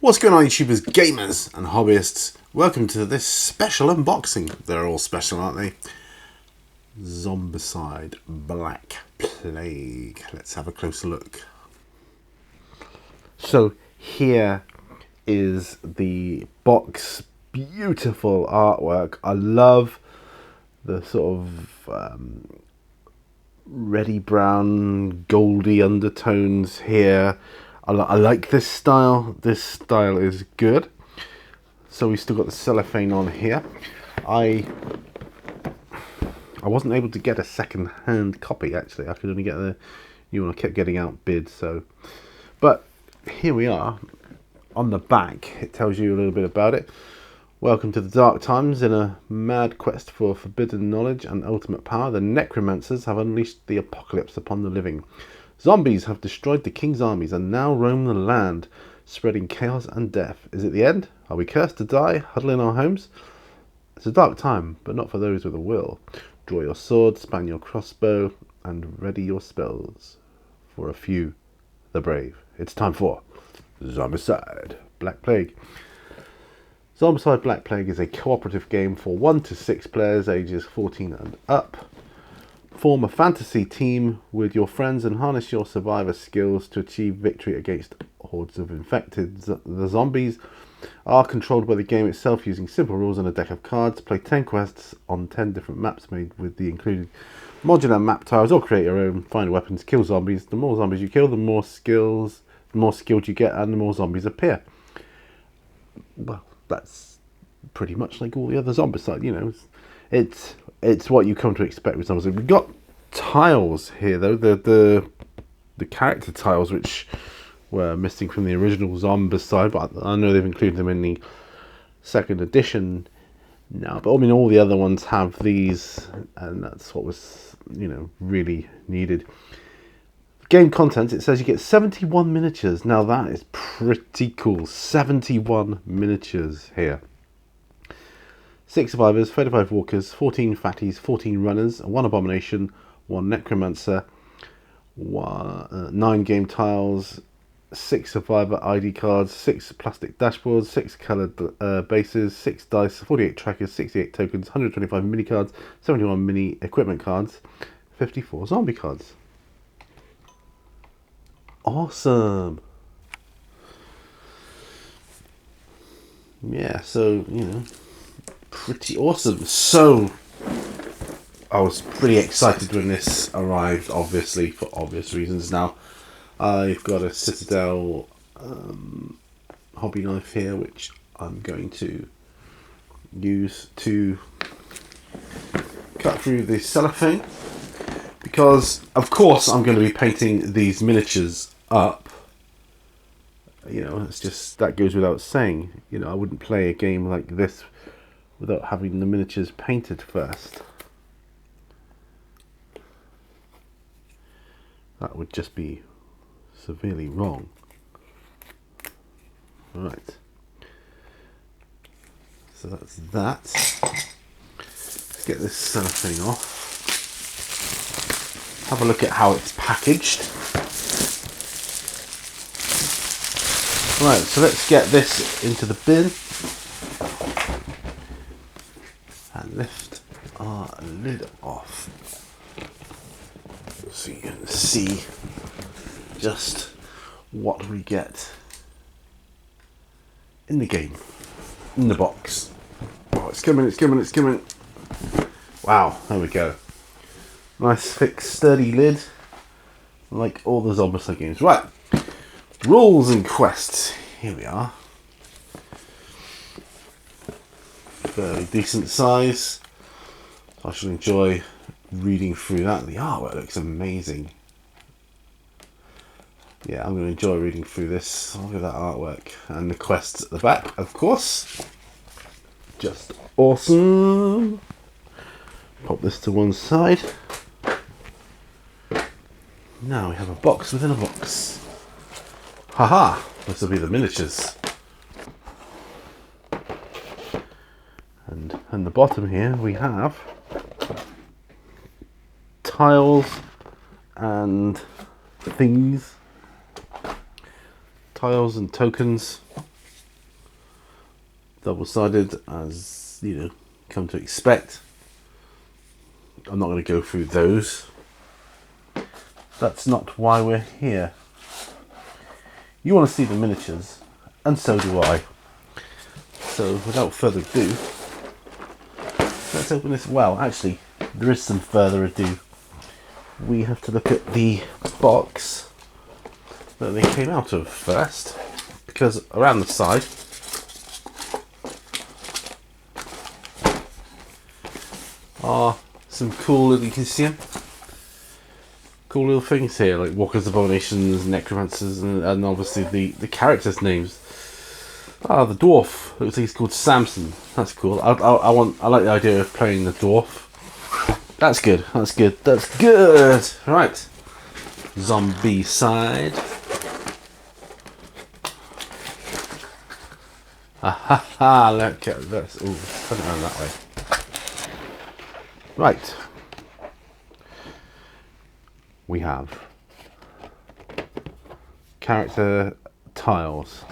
What's going on, YouTubers, gamers and hobbyists? Welcome to this special unboxing. They're all special, aren't they? Zombicide Black Plague. Let's have a closer look. So here is the box. Beautiful artwork. I love the sort of reddy brown, goldy undertones here. I like this style. This style is good. So we still got the cellophane on here. I wasn't able to get a second-hand copy, actually. I could only get the new one. I kept getting outbid. So, but here we are. On the back, it tells you a little bit about it. Welcome to the dark times. In a mad quest for forbidden knowledge and ultimate power, the necromancers have unleashed the apocalypse upon the living. Zombies have destroyed the king's armies and now roam the land, spreading chaos and death. Is it the end? Are we cursed to die, huddle in our homes? It's a dark time, but not for those with a will. Draw your sword, span your crossbow, and ready your spells. For a few, the brave. It's time for Zombicide Black Plague. Zombicide Black Plague is a cooperative game for 1 to 6 players, ages 14 and up. Form a fantasy team with your friends and harness your survivor skills to achieve victory against hordes of infected. The zombies are controlled by the game itself using simple rules and a deck of cards. Play 10 quests on 10 different maps made with the included modular map tiles, or create your own. Find weapons, kill zombies. The more zombies you kill, the more skilled you get, and the more zombies appear. Well, that's pretty much like all the other Zombicide, you know. It's what you come to expect with Zombicide. We've got tiles here, though, the character tiles, which were missing from the original Zombicide, but I know they've included them in the second edition now. But I mean, all the other ones have these, and that's what was, you know, really needed. Game content, it says you get 71 miniatures. Now that is pretty cool. 71 miniatures here. 6 survivors, 35 walkers, 14 fatties, 14 runners, 1 abomination, 1 necromancer, 9 game tiles, 6 survivor ID cards, 6 plastic dashboards, 6 coloured bases, 6 dice, 48 trackers, 68 tokens, 125 mini cards, 71 mini equipment cards, 54 zombie cards. Awesome. Yeah, so, you know, pretty awesome. So I was pretty excited when this arrived, obviously, for obvious reasons. Now I've got a Citadel hobby knife here, which I'm going to use to cut through the cellophane, because of course I'm going to be painting these miniatures up. You know, it's just, that goes without saying. You know, I wouldn't play a game like this without having the miniatures painted first. That would just be severely wrong. Right. So that's that. Let's get this cellophane off. Have a look at how it's packaged. Right, so let's get this into the bin and lift our lid off so you can see just what we get in the game, in the box. Oh, it's coming, it's coming, it's coming. Wow, there we go. Nice thick sturdy lid, like all the Zombicide games. Right, rules and quests. Here we are. Fairly decent size. I shall enjoy reading through that. The artwork looks amazing. Yeah, I'm going to enjoy reading through this. Look at that artwork. And the quests at the back, of course. Just awesome. Pop this to one side. Now we have a box within a box. Haha, this will be the miniatures. And the bottom here we have tiles and things. Tiles and tokens double-sided, as you know, come to expect. I'm not going to go through those. That's not why we're here. You want to see the miniatures, and so do I. So without further ado, let's open this. Well, actually, there is some further ado. We have to look at the box that they came out of first, because around the side are some cool little, you can see them, cool little things here, like walkers, abominations, necromancers, and obviously the characters' names. Ah, the dwarf. Looks like he's called Samson. That's cool. I like the idea of playing the dwarf. That's good. That's good. That's good. Right. Zombicide. Ah ha ha. Look at this. Ooh, turn it around that way. Right. We have character tiles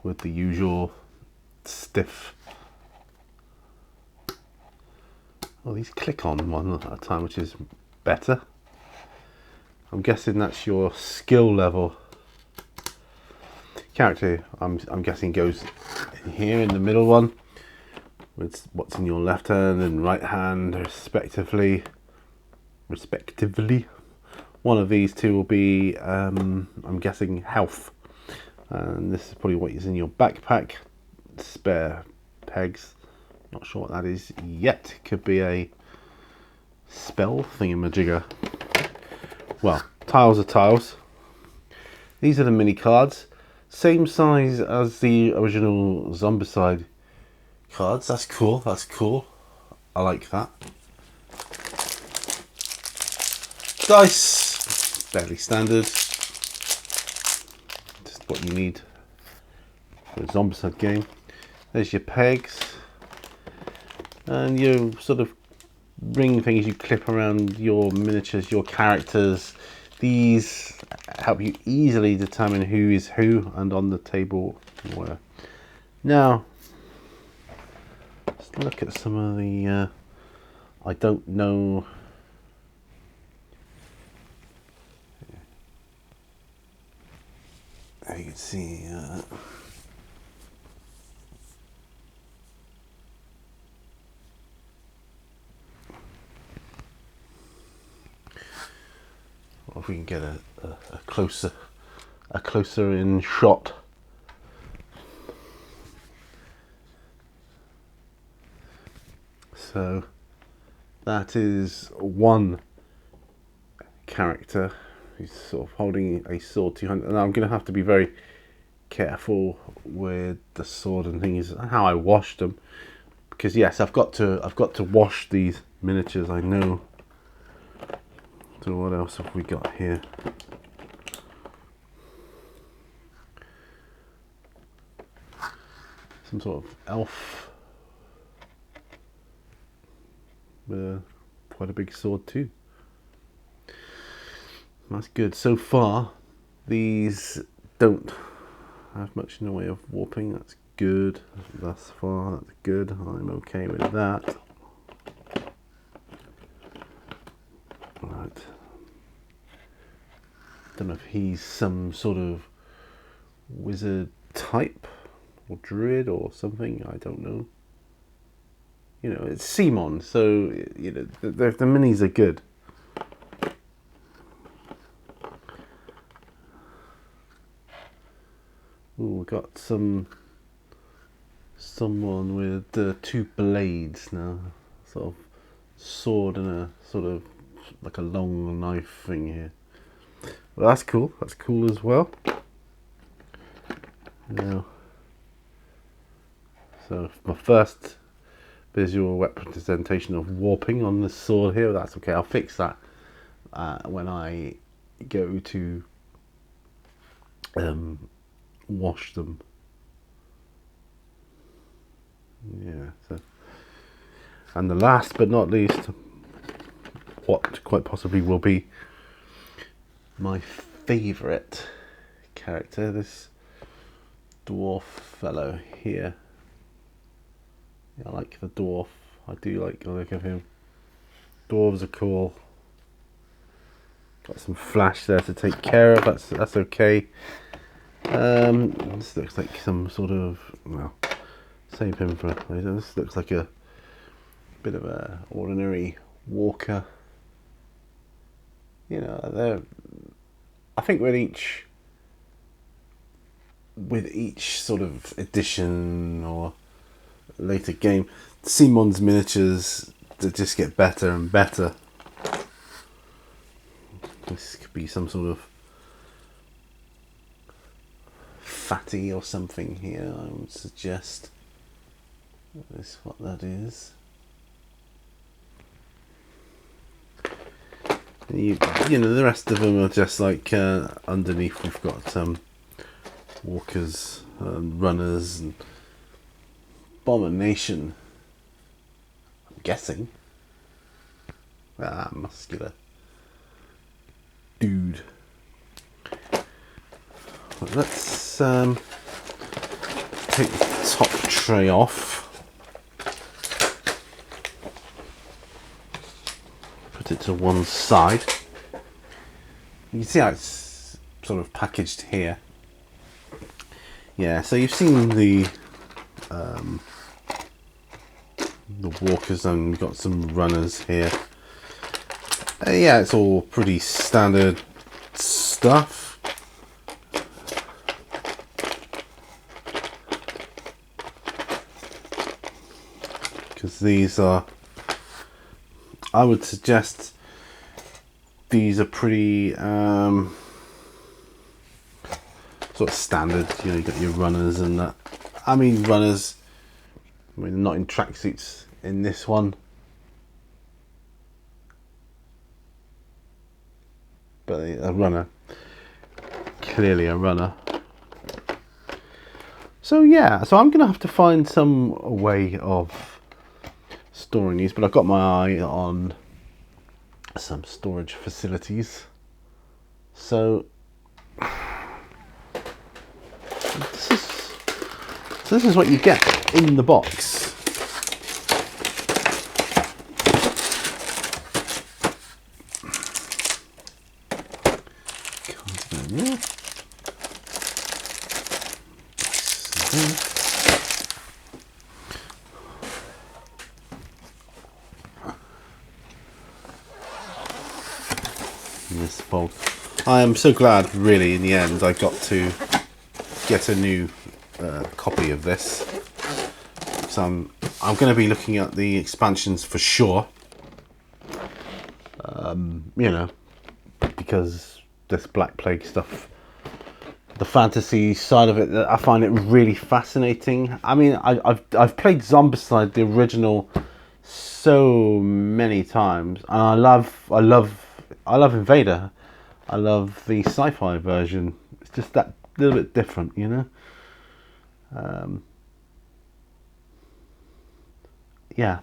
with the usual stiff. Oh, these click on one at a time, which is better. I'm guessing that's your skill level. Character, I'm guessing, goes in here in the middle one, with what's in your left hand and right hand respectively. One of these two will be, I'm guessing, health. And this is probably what is in your backpack. Spare pegs. Not sure what that is yet. Could be a spell thingamajigger. Well, tiles are tiles. These are the mini cards. Same size as the original Zombicide cards. That's cool. That's cool. I like that. Dice. Fairly standard. Just what you need for a Zombicide game. There's your pegs. And your sort of ring things you clip around your miniatures, your characters. These help you easily determine who is who and on the table where. Now, let's look at some of the, I don't know. There you can see, if we can get a closer in shot. So that is one character who's sort of holding a sword 200, and I'm going to have to be very careful with the sword and things, how I wash them, because yes, I've got to wash these miniatures, I know. So what else have we got here? Some sort of elf with quite a big sword too. That's good. So far, these don't have much in the way of warping. That's good. Thus far, that's good. I'm okay with that. Right. Don't know if he's some sort of wizard type or druid or something. I don't know. You know, it's Simon, so you know the minis are good. Ooh, we got someone with two blades now, sort of sword and a sort of like a long knife thing here. Well, that's cool. That's cool as well. Now, so my first visual representation of warping on this sword here. That's okay. I'll fix that when I go to wash them. Yeah. So, and the last but not least, what quite possibly will be my favourite character. This dwarf fellow here. Yeah, I like the dwarf. I do like the look of him. Dwarves are cool. Got some flash there to take care of. That's okay. This looks like some sort of, well, save him for later. This looks like a bit of a ordinary walker. You know, I think with each sort of edition or later game, Simon's miniatures that just get better and better. This could be some sort of fatty or something here, I would suggest. That is what that is. You know, the rest of them are just like underneath we've got walkers, runners, and Abomination. I'm guessing. Muscular dude. Well, let's take the top tray off. Put it to one side. You can see how it's sort of packaged here. Yeah, so you've seen the walkers, and you've got some runners here. Yeah, it's all pretty standard stuff. Because these are, I would suggest these are pretty sort of standard. You know, you got your runners and that. I mean, runners, I mean, not in tracksuits in this one. But a runner, clearly a runner. So yeah, so I'm gonna have to find some way of storing these, but I've got my eye on some storage facilities. So this is what you get in the box. This fold. I am so glad, really, in the end, I got to get a new copy of this. So I'm going to be looking at the expansions for sure. You know, because this Black Plague stuff, the fantasy side of it, I find it really fascinating. I mean, I've played Zombicide, the original, so many times, and I love Invader. I love the sci-fi version. It's just that little bit different, you know. Yeah.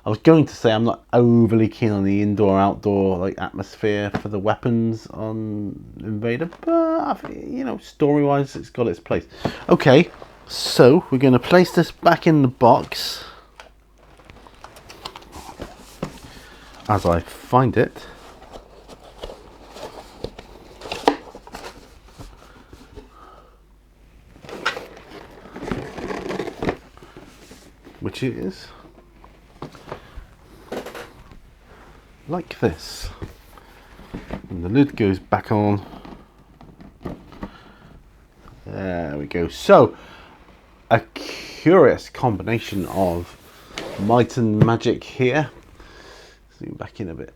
I was going to say I'm not overly keen on the indoor-outdoor like atmosphere for the weapons on Invader, but you know, story-wise, it's got its place. Okay, so we're going to place this back in the box as I find it. Which is like this, and the lid goes back on. There we go. So a curious combination of might and magic here. Zoom back in a bit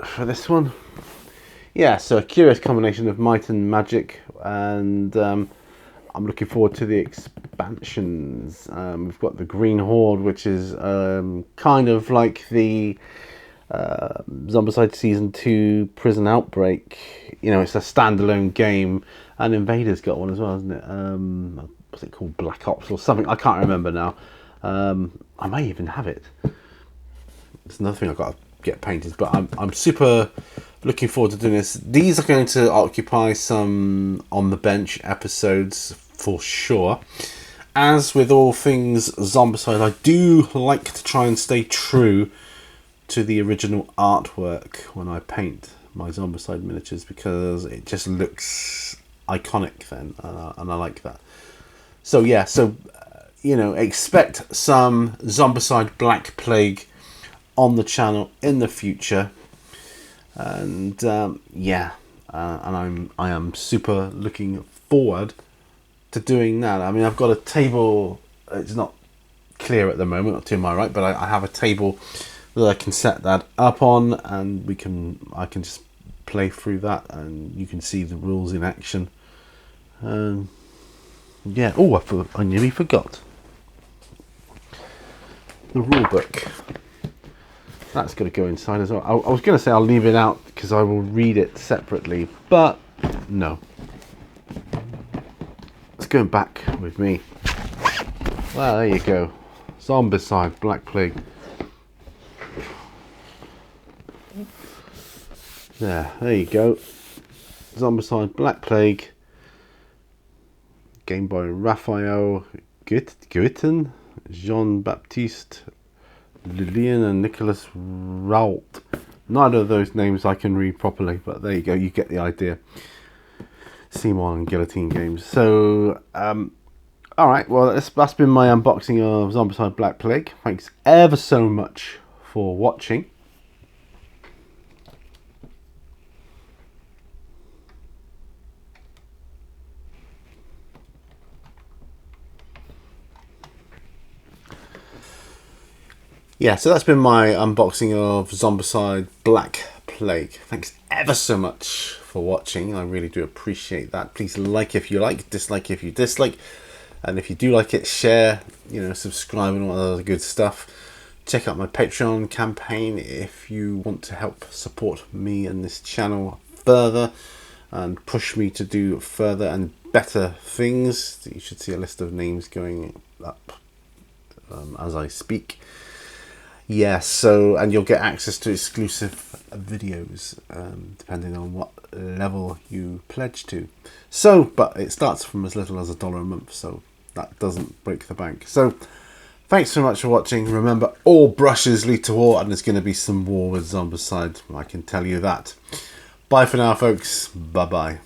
for this one. Yeah, so a curious combination of might and magic, and I'm looking forward to the expansions. We've got the Green Horde, which is kind of like the Zombicide Season 2 Prison Outbreak. You know, it's a standalone game, and Invader's got one as well, isn't it? What's it called? Black Ops or something? I can't remember now. I may even have it. It's another thing I've got to get painted, but I'm super looking forward to doing this. These are going to occupy some on the bench episodes for sure. As with all things Zombicide, I do like to try and stay true to the original artwork when I paint my Zombicide miniatures, because it just looks iconic then, and I like that. So yeah, you know, expect some Zombicide Black Plague on the channel in the future, and yeah, and I am super looking forward to doing that. I mean, I've got a table. It's not clear at the moment, to my right, but I have a table that I can set that up on, and I can just play through that, and you can see the rules in action. Yeah. Oh, I nearly forgot the rule book. That's going to go inside as well. I was going to say I'll leave it out because I will read it separately, but no. It's going back with me. Well, there you go. Zombicide Black Plague. There you go. Zombicide Black Plague. Game by Raphael Guitten, Jean-Baptiste Lillian and Nicholas Rault. Neither of those names I can read properly, but there you go, you get the idea. Simon and Guillotine Games. So, alright, well, that's been my unboxing of Zombicide Black Plague. Thanks ever so much for watching. Yeah, so that's been my unboxing of Zombicide Black Plague. Thanks ever so much for watching. I really do appreciate that. Please like if you like, dislike if you dislike. And if you do like it, share, you know, subscribe and all that other good stuff. Check out my Patreon campaign if you want to help support me and this channel further and push me to do further and better things. You should see a list of names going up as I speak. Yeah, so, and you'll get access to exclusive videos depending on what level you pledge to. So, but it starts from as little as $1 a month, so that doesn't break the bank. So, thanks so much for watching. Remember, all brushes lead to war, and there's going to be some war with Zombicide, I can tell you that. Bye for now, folks. Bye-bye.